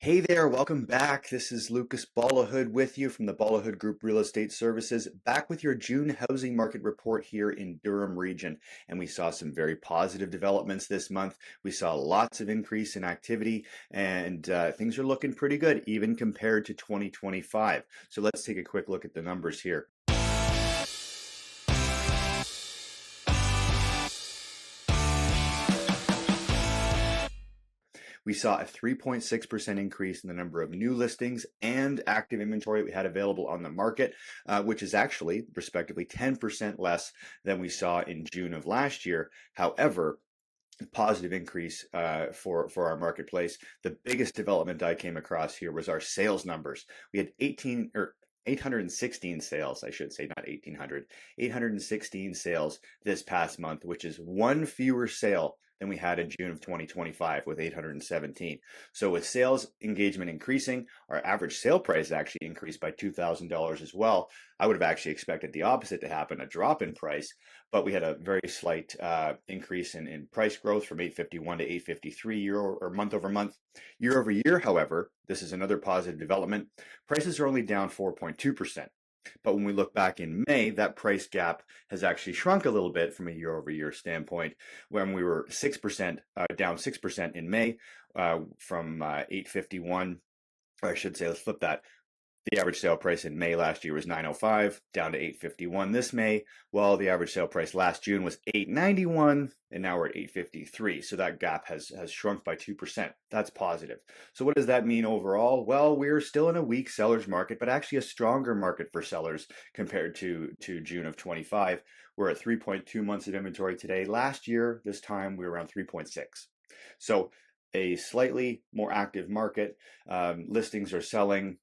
Hey there, welcome back. This is Lucas Ballahood with you from the Ballahood Group Real Estate Services, back with your June housing market report here in Durham region. And we saw some very positive developments this month. We saw lots of increase in activity and things are looking pretty good, even compared to 2025. So let's take a quick look at the numbers here. We saw a 3.6% increase in the number of new listings and active inventory we had available on the market, which is actually, respectively, 10% less than we saw in June of last year. However, positive increase for our marketplace. The biggest development I came across here was our sales numbers. We had 816 sales, I should say, not 1800, 816 sales this past month, which is one fewer sale than we had in June of 2025 with 817. So with sales engagement increasing, our average sale price actually increased by $2,000 as well. I would have actually expected the opposite to happen, a drop in price, but we had a very slight increase in price growth from 851 to 853 month over month. Year over year, however, this is another positive development. Prices are only down 4.2%. But when we look back in May, that price gap has actually shrunk a little bit from a year-over-year standpoint, when we were 6% down 6% in May from 851, or I should say, let's flip that. The average sale price in May last year was 905, down to 851 this May. Well, the average sale price last June was 891, and now we're at 853. So that gap has shrunk by 2%. That's positive. So what does that mean overall? Well, we're still in a weak seller's market, but actually a stronger market for sellers compared to June of 25. We're at 3.2 months of inventory today. Last year, this time, we were around 3.6. So a slightly more active market. Listings are selling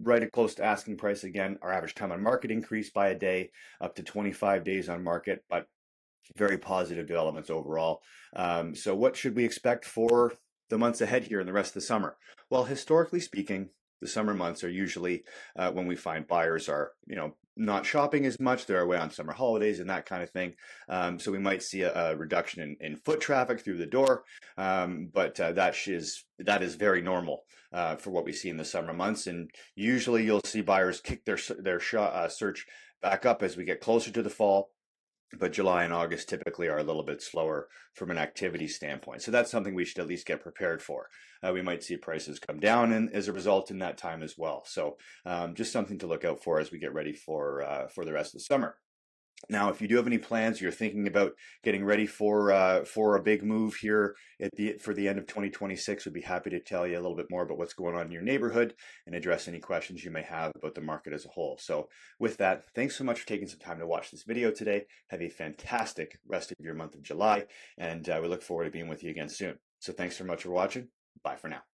right at close to asking price again. Our average time on market increased by a day, up to 25 days on market, but very positive developments overall. So what should we expect for the months ahead here in the rest of the summer? Well, historically speaking, the summer months are usually when we find buyers are, not shopping as much. They're away on summer holidays and that kind of thing. So we might see a reduction in foot traffic through the door, but that is very normal for what we see in the summer months. And usually you'll see buyers kick their search back up as we get closer to the fall. But July and August typically are a little bit slower from an activity standpoint. So that's something we should at least get prepared for. We might see prices come down as a result in that time as well. So just something to look out for as we get ready for the rest of the summer. Now, if you do have any plans, you're thinking about getting ready for a big move here for the end of 2026, we'd be happy to tell you a little bit more about what's going on in your neighborhood and address any questions you may have about the market as a whole. So with that, thanks so much for taking some time to watch this video today. Have a fantastic rest of your month of July, and we look forward to being with you again soon. So thanks so much for watching. Bye for now.